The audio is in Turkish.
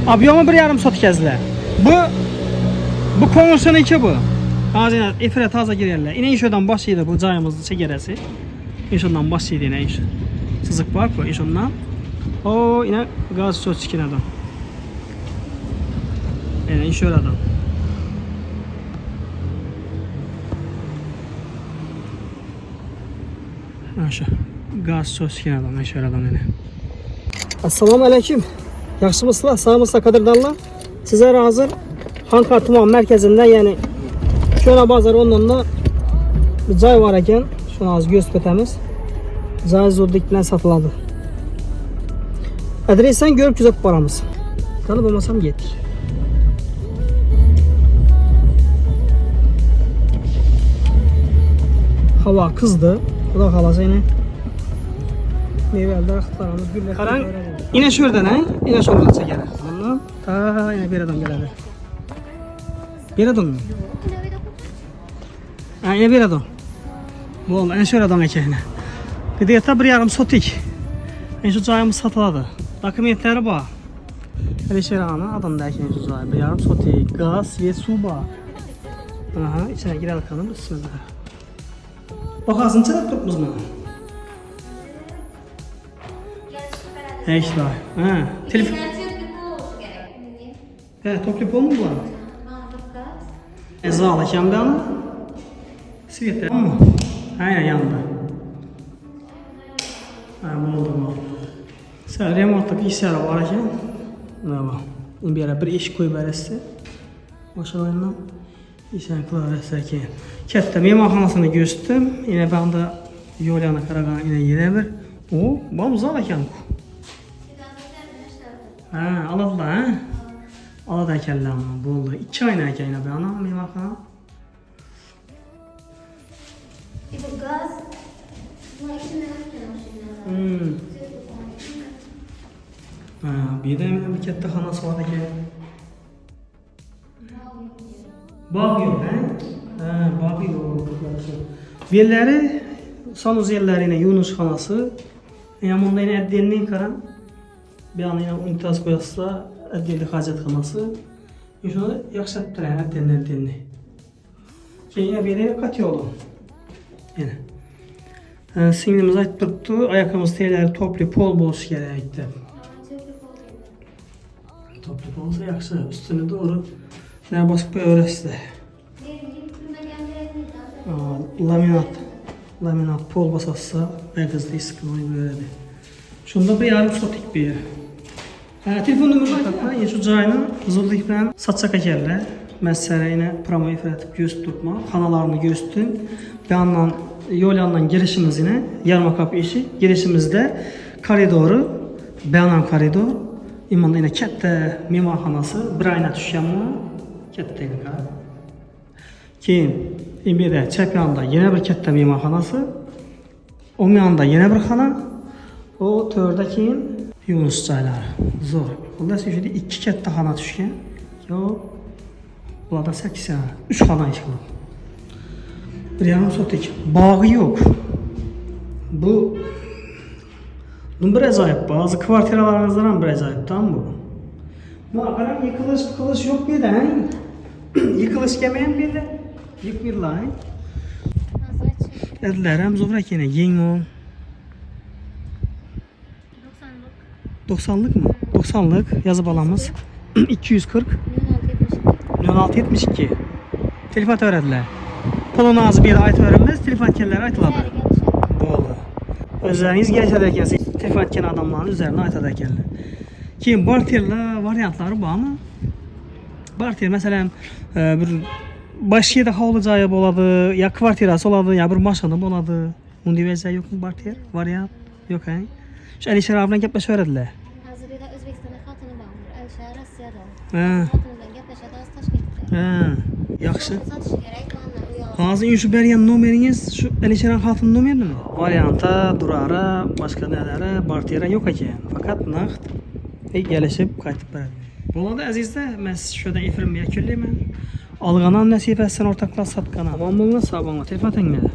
Abyomu 1,5 sotik əzlə. Bu konuşan iki bu. Hazır efirə taza girərlər. İnə inşodan başlaydı bu cayımızın çəkərəsi. İnşodan başlaydı inə inşo. Sızıq var bu inşodan. O inə qaz çox çikinədən. Yəni inşoradan. Aşağı. Gaz çox çikinədən inşoradan yəni. Assalamu aleyküm. Yaxşımısınızlar? Sağımızda Kadırdanlar. Sizə hazır Han Kartıman mərkəzində, yəni Şöyle bazar onunla bir cay var ekan, şunu az göstərəmiz. Cay zordikdən satıladı. Adresten görüp güzəp baramız. Tanıb olmasam getdik. Hava kızdı. Bu da halası yine. Meyveli daraxtlarımız güllər. Qaran yine şuradan ha? Yine şuradan çəkərək. Ondan ta yine bir adam gəlir. Bir adam mı? Ha yine bir adam. Bu oldu. En şuradan ekəynə. Qıdiyətdə 1,5 sotik. En şu cayımız satıladı. Dokumentləri bax. Hele şey ana adam da ekəynə şu cayı. 1,5 sotik. Gaz, svet, su bax. Aha, içine girə bakalım üstümüzdə. Baxasın çıxıb tutmuz mu? Eşla. Ha, telefon. Toplu mu bu? Ezala kəmdə ana. Svetdə ama. Aynen yanında. Ha, bu oldu. Sen remontdaki işler var ekan. Buna bak. Bir yere bir iş koyup verəsi. Aşağıdan işler kılarəsə ki. Kətdə mehmanxanasını göstərdim. Yine ben de yol yana Qaraqan yine yerə bir. O, bu zal ekan. Ha, aladılar ha. Aladı ekanlar ama bu oldu. 2 ayına ekan yine bir ana mehmanxana. Bu gaz, bu içinde ne Bir de bir kette xanası var ekan. Bağ yok he? Ha, bağ yok. Yerleri, sanuz yerleri yine Yunus xanası. Yanında yine Eddiyenliğin karan. Bir an yine unitaz koyasısa Eddiyenli hacet xanası. Şunu yaxşatdır yani Eddiyenli. Yine bir yere kat yolu. Yani. Singlimiz ayıp durdu. Ayakkabımız teyleri toplu pol bolsu gerekti. Toplu polsa yaxşı. Üstüne doğru. Ne basıp öğresi de. Laminat pol basarsa ayakkabızda sıkılmayı böyledi. Şunda 1,5 sotik bir yer. Telefon numarı var. Şu cayını huzurluk bilen satacak ekerler. Mesela yine promo ifrat göz tutma. Kanalarını göstün. Bir yandan yol yandan girişimiz yine yarım kapı işi. Girişimizde koridoru, beyanan koridor. İmanda yine kette mimarxanası, bir ayna düşen mi? Kette yine kar. Keyin bir de çep yanında yine bir kette mimarxanası. O yanında yine bir xana. O tördə keyin Yunus çayları. Zor. Xullas şurada 2 kette xana düşkən. Yox. Burada 8 yana. 3 xana iş qılıb. 1,5 sotik. Bağı yok. Bu bir acayip. Bazı kvartiralarınızdan bir acayip. Tamam bu. Mağaran yıkılış yok bir de. Yıkılış gelmeyen bir de. Yıkmırlar. Dediler hem zovrak yine. Yeni o. 90'lık mı? 90'lık yazı balamız. 240. 1672. Telefon öğrendiler. Polon ağzı bir yere ait öğrenmez, telefon etkenlere aitladı. Bu oldu. Özleriniz geliş ederken, telefon etken adamların üzerine ait ederkenler. Ki barterla varyantları bu ama barter mesela bir başka yerde havlacağı oladı, ya kvartirası oladı, ya bir maşanı oladı. Universal yok mu barter? Varyant yok hani. Şu Alişer abiden gepleş öğrendiler. Hazır bir de Özbekistan'da katını bağımır. Alişer Rusya'da. Ha. Katından gepleşede az Taşkent'te. Ha. Yaxşı. Satışı gerek bana. Hazır şu beryan numariniz şu Alişer'in hatının numarini mi? Varyanta, durara, başka nelere, bartiyara yok ekan. Fakat naqd gəlişib qayıtıb bərədi. Bolada əzizlər, mən şurada efirimi yekünləyəm. Alğanan nəsib etsin ortaklar satqana. Aman bununla sağ olun. Telefon təngnədir.